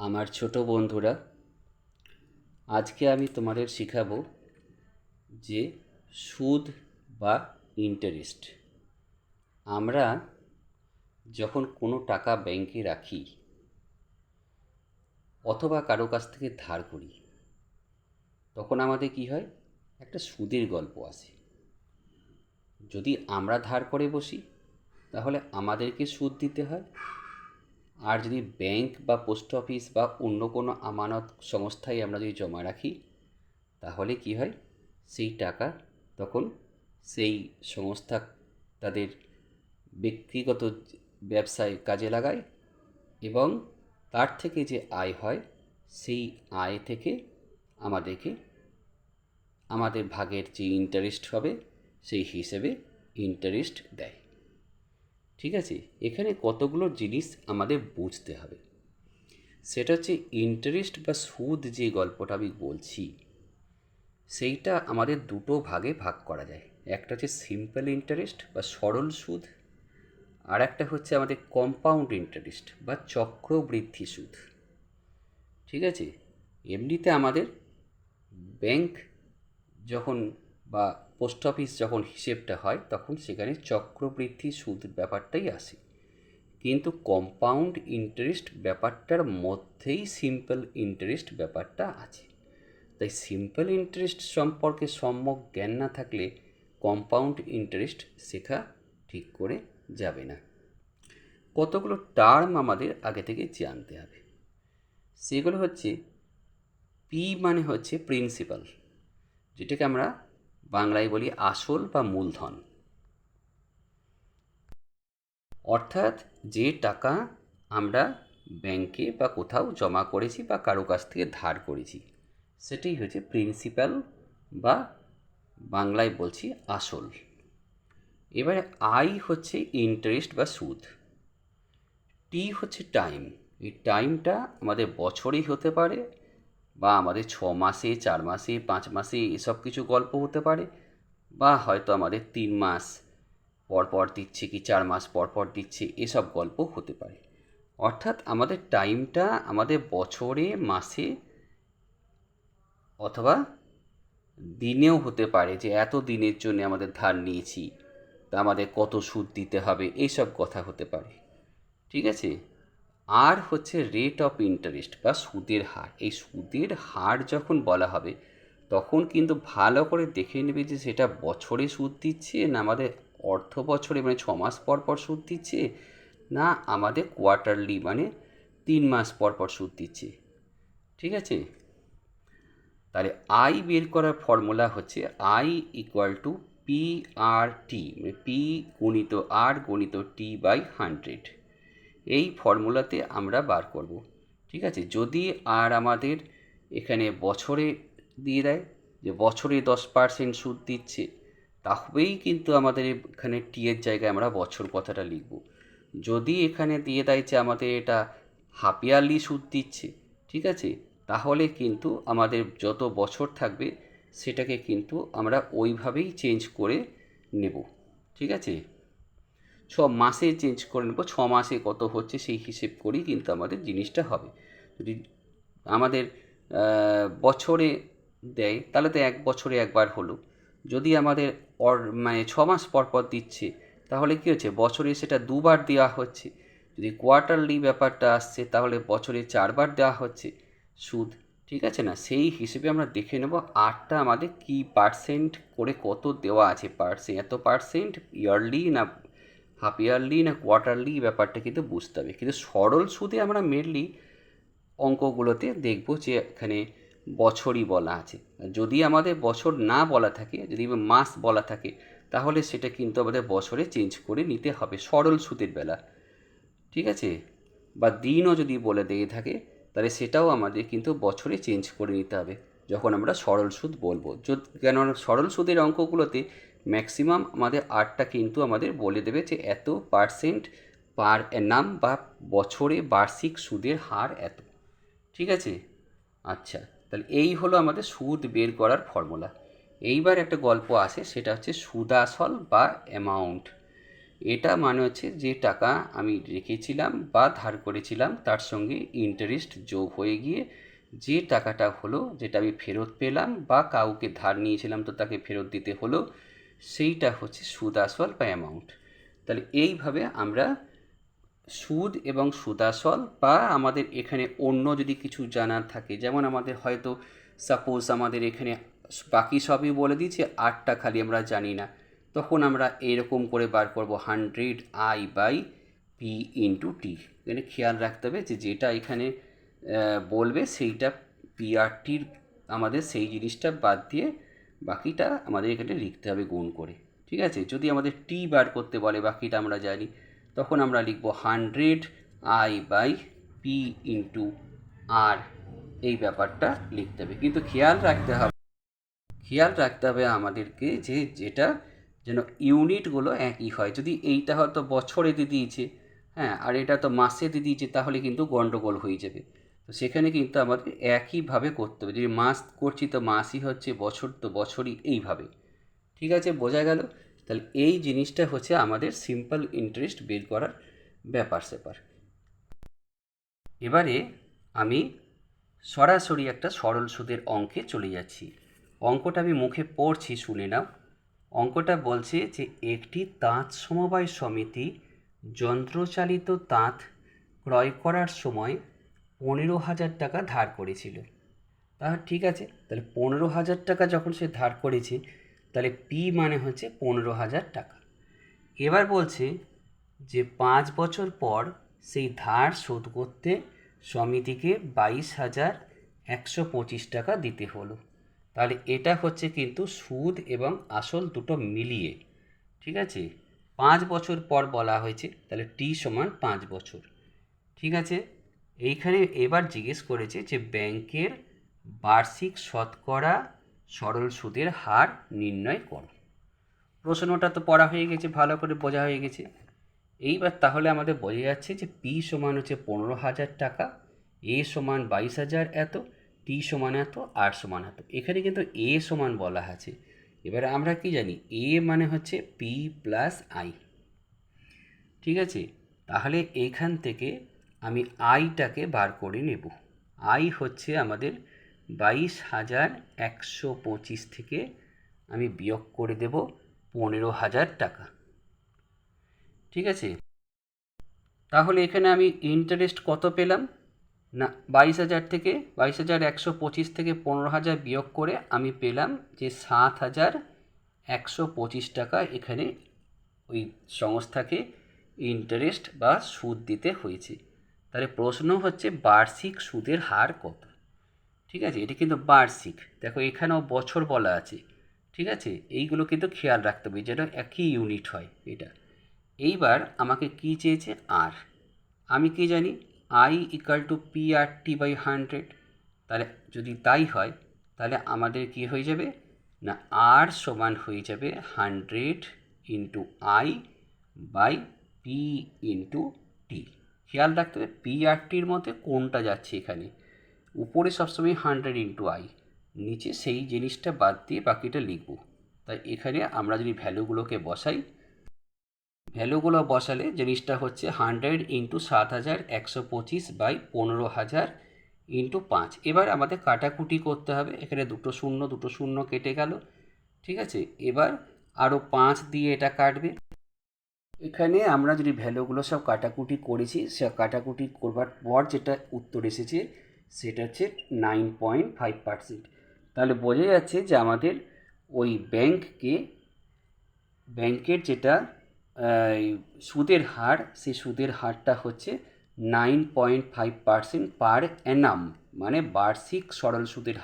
আমার ছোট বন্ধুরা, আজকে আমি তোমাদের শেখাবো যে সুদ বা ইন্টারেস্ট। আমরা যখন কোনো টাকা ব্যাংকে রাখি অথবা কারো কাছ থেকে ধার করি, তখন আমাদের কি হয়? একটা সুদের গল্প আসে। যদি আমরা ধার করে বসি তাহলে আমাদেরকে সুদ দিতে হয়, আর যদি ব্যাংক বা পোস্ট অফিস বা অন্য কোনো আমানত সংস্থায় আমরা যদি জমা রাখি তাহলে কি হয়? সেই টাকা তখন সেই সংস্থা তাদের ব্যক্তিগত ব্যবসায় কাজে লাগায়, এবং তার থেকে যে আয় হয় সেই আয় থেকে আমাদেরকে আমাদের ভাগের যে ইন্টারেস্ট হবে সেই হিসেবে ইন্টারেস্ট দেয়। ঠিক আছে, এখানে কতগুলো জিনিস আমাদের বুঝতে হবে। সেটা হচ্ছে ইন্টারেস্ট বা সুদ, যে গল্পটা আমি বলছি সেইটা আমাদের দুটো ভাগে ভাগ করা যায়। একটা হচ্ছে সিম্পল ইন্টারেস্ট বা সরল সুদ, আর একটা হচ্ছে আমাদের কম্পাউন্ড ইন্টারেস্ট বা চক্রবৃদ্ধি সুদ। ঠিক আছে, এমনিতে আমাদের ব্যাংক যখন বা পোস্ট অফিস যখন হিসেবটা হয় তখন সেখানে চক্রবৃদ্ধি সুদ ব্যাপারটাই আসে, কিন্তু কম্পাউন্ড ইন্টারেস্ট ব্যাপারটার মধ্যেই সিম্পল ইন্টারেস্ট ব্যাপারটা আছে। তাই সিম্পল ইন্টারেস্ট সম্পর্কে সম্যক জ্ঞান না থাকলে কম্পাউন্ড ইন্টারেস্ট শেখা ঠিক করে যাবে না। কতগুলো টার্ম আমাদের আগে থেকে জানতে হবে। সেগুলো হচ্ছে, পি মানে হচ্ছে প্রিন্সিপাল, যেটাকে আমরা বাংলায় বলি আসল বা মূলধন। অর্থাৎ যে টাকা আমরা ব্যাংকে বা কোথাও জমা করেছি বা কারো কাছ থেকে ধার করেছি সেটাই হচ্ছে প্রিন্সিপাল বা বাংলায় বলছি আসল। এবারে আই হচ্ছে ইন্টারেস্ট বা সুদ। টি হচ্ছে টাইম। এই টাইমটা আমাদের বছরেই হতে পারে বা আমাদের 6 মাসে, 4 মাসে, 5 মাসে এসব কিছু গল্প হতে পারে, বা হয়তো আমাদের 3 মাস পর পর দিচ্ছে কি 4 মাস পর পর দিচ্ছে, এসব গল্প হতে পারে। অর্থাৎ আমাদের টাইমটা আমাদের বছরে, মাসে অথবা দিনেও হতে পারে, যে এত দিনের জন্য আমাদের ধার নিয়েছি তা আমাদের কত সুদ দিতে হবে, এইসব কথা হতে পারে। ঠিক আছে, আর হচ্ছে রেট অফ ইন্টারেস্ট বা সুদের হার। এই সুদের হার যখন বলা হবে তখন কিন্তু ভালো করে দেখে নেবে যে সেটা বছরে সুদ দিচ্ছে না আমাদের অর্থ বছরে মানে 6 মাস পর পর সুদ দিচ্ছে, না আমাদের কোয়ার্টারলি মানে 3 মাস পর পর সুদ দিচ্ছে। ঠিক আছে, তাহলে আই বের করার ফর্মুলা হচ্ছে I equal to P R টি, মানে পি গুণিত আর গুণিত টি বাই 100। এই ফর্মুলাতে আমরা বার করব। ঠিক আছে, যদি আর আমাদের এখানে বছরে দিয়ে দেয় যে বছরে 10% সুদ দিচ্ছে, তবেই কিন্তু আমাদের এখানে টি এর জায়গায় আমরা বছর কথাটা লিখব। যদি এখানে দিয়ে দেয় যে আমাদের এটা হাফ ইয়ারলি সুদ দিচ্ছে, ঠিক আছে, তাহলে কিন্তু আমাদের যত বছর থাকবে সেটাকে কিন্তু আমরা ওইভাবেই চেঞ্জ করে নেব। ঠিক আছে, 6 মাসে চেঞ্জ করে নেব, 6 মাসে কত হচ্ছে সেই হিসেব করেই কিন্তু আমাদের জিনিসটা হবে। যদি আমাদের বছরে দেয় তাহলে তো 1 বছরে একবার হলো। যদি আমাদের মানে 6 মাস পর পর দিচ্ছে তাহলে কী হচ্ছে, বছরে সেটা দুবার দেওয়া হচ্ছে। যদি কোয়ার্টারলি ব্যাপারটা আসছে তাহলে বছরে 4বার দেওয়া হচ্ছে সুদ। ঠিক আছে না, সেই হিসেবে আমরা দেখে নেব আরটা আমাদের কি পার্সেন্ট করে কত দেওয়া আছে, পার্সেন্ট এত পার্সেন্ট ইয়ারলি না হাফ ইয়ারলি না কোয়ার্টারলি, ব্যাপারটা কিন্তু বুঝতে হবে। কিন্তু সরল সুদে আমরা মেনলি অঙ্কগুলোতে দেখব যে এখানে বছরই বলা আছে। যদি আমাদের বছর না বলা থাকে, যদি মাস বলা থাকে, তাহলে সেটা কিন্তু আমাদের বছরে চেঞ্জ করে নিতে হবে সরল সুদের বেলা। ঠিক আছে, বা দিনও যদি বলে দিয়ে থাকে তাহলে সেটাও আমাদের কিন্তু বছরে চেঞ্জ করে নিতে হবে যখন আমরা সরল সুদ বলবো। কেন সরল সুদের অঙ্কগুলোতে ম্যাক্সিমাম আমাদের আরটা কিন্তু আমাদের বলে দেবে যে এত পার্সেন্ট পার অ্যানাম বা বছরে বার্ষিক সুদের হার এত। ঠিক আছে, আচ্ছা, তাহলে এই হলো আমাদের সুদ বের করার ফর্মুলা। এইবার একটা গল্প আসে, সেটা হচ্ছে সুদাসল বা অ্যামাউন্ট। এটা মানে হচ্ছে যে টাকা আমি রেখেছিলাম বা ধার করেছিলাম তার সঙ্গে ইন্টারেস্ট যোগ হয়ে গিয়ে যে টাকাটা হলো, যেটা আমি ফেরত পেলাম বা কাউকে ধার নিয়েছিলাম তো তাকে ফেরত দিতে হলো, সেইটা হচ্ছে সুদ আসল বা অ্যামাউন্ট। তাহলে এইভাবে আমরা সুদ এবং সুদাসল বা আমাদের এখানে অন্য যদি কিছু জানার থাকে, যেমন আমাদের হয়তো সাপোজ আমাদের এখানে বাকি সবই বলে দিয়েছে, আটটা খালি আমরা জানি না, তখন আমরা এরকম করে বার করব 100i/p/t। এখানে খেয়াল রাখতে হবে যে যেটা এখানে বলবে সেইটা পিআরটির আমাদের সেই জিনিসটা বাদ দিয়ে বাকিটা আমাদের এখানে লিখতে হবে গুণ করে। ঠিক আছে, যদি আমাদের টি বার করতে বলে, বাকিটা আমরা জানি, তখন আমরা লিখব 100i/p/r, এই ব্যাপারটা লিখতে হবে। কিন্তু খেয়াল রাখতে হবে আমাদেরকে যে যেটা যেন ইউনিটগুলো একই হয়। যদি এইটা হয়তো বছরে দিয়ে দিয়েছে, হ্যাঁ, আর এটা তো মাসে দিয়ে দিয়েছে, তাহলে কিন্তু গন্ডগোল হয়ে যাবে। তো সেখানে কিন্তু আমাদের একইভাবে করতে হবে। যদি মাস করছি তো মাসই হচ্ছে, বছর তো বছরই, এইভাবে। ঠিক আছে, বোঝা গেল? তাহলে এই জিনিসটা হচ্ছে আমাদের সিম্পল ইন্টারেস্ট বের করার ব্যাপার স্যাপার। এবারে আমি সরাসরি একটা সরল সুদের অঙ্কে চলে যাচ্ছি। অঙ্কটা আমি মুখে পড়ছি, শুনে নাও। অঙ্কটা বলছে যে একটি তাঁত সমবায় সমিতি যন্ত্রচালিত তাঁত ক্রয় করার সময় 15,000 টাকা ধার করেছিল। ঠিক আছে, তাহলে 15,000 টাকা যখন সে ধার করেছে, তাহলে পি মানে হচ্ছে 15,000 টাকা। এবার বলছে যে 5 বছর পর সেই ধার শোধ করতে সমিতিকে 22,125 টাকা দিতে হলো। তাহলে এটা হচ্ছে কিন্তু সুদ এবং আসল দুটো মিলিয়ে। ঠিক আছে, 5 বছর পর বলা হয়েছে, তাহলে টি সমান 5 বছর। ঠিক আছে, এইখানে এবার জিজ্ঞেস করেছে যে ব্যাংকের বার্ষিক শতকরা সরল সুদের হার নির্ণয় করো। প্রশ্নটা তো পড়া হয়ে গেছে, ভালো করে বোঝা হয়ে গেছে। এইবার তাহলে আমাদের বোঝা যাচ্ছে যে পি সমান হচ্ছে 15,000 টাকা, এ সমান 22,000 এত, টি সমান এত, আর সমান এত। এখানে কিন্তু এ সমান বলা আছে। এবারে আমরা কি জানি, এ মানে হচ্ছে পি প্লাস আই। ঠিক আছে, তাহলে এইখান থেকে আমি আইটাকে বার করে নেব। আই হচ্ছে আমাদের 22,125 থেকে আমি বিয়োগ করে দেব 15,000 টাকা। ঠিক আছে, তাহলে এখানে আমি ইন্টারেস্ট কত পেলাম না, 22,000 থেকে 22,125 থেকে 15,000 বিয়োগ করে আমি পেলাম যে 7,125 টাকা এখানে ওই সংস্থাকে ইন্টারেস্ট বা সুদ দিতে হয়েছে। তাহলে প্রশ্ন হচ্ছে বার্ষিক সুদের হার কত। ঠিক আছে, এটা কিন্তু বার্ষিক, দেখো এখানেও বছর বলা আছে। ঠিক আছে, এইগুলো কিন্তু খেয়াল রাখতে হবে যেটা একই ইউনিট হয় এটা। এইবার আমাকে কি চেয়েছে, আর আমি কি জানি I = P/R/T/100। তাহলে যদি তাই হয়, তাহলে আমাদের কি হয়ে যাবে না, আর সমান হয়ে যাবে 100 × I/P/T। খেয়াল রাখতে হবে P/R/Tর মধ্যে কোনটা যাচ্ছে। এখানে উপরে সবসময় 100 × I, নিচে সেই জিনিসটা বাদ দিয়ে বাকিটা লিখব। তাই এখানে আমরা যদি ভ্যালুগুলোকে বসাই, ভ্যালুগুলো বসালে জিনিসটা হচ্ছে 100 × 7,125/15,000 × 5। এবার আমাদের কাটাকুটি করতে হবে, এখানে দুটো শূন্য কেটে গেল। ঠিক আছে, এবার আরও 5 দিয়ে এটা কাটবে। এখানে আমরা যদি ভ্যালুগুলো সব কাটাকুটি করেছি, সে কাটাকুটি করবার পর যেটা উত্তর এসেছে সেটা হচ্ছে 9.5%। তাহলে বোঝা যাচ্ছে যে আমাদের ওই ব্যাংকের যেটা সুদের হার, সেই সুদের হারটা হচ্ছে 9.5% পার অ্যানাম, মানে বার্ষিক সরল সুদের হার।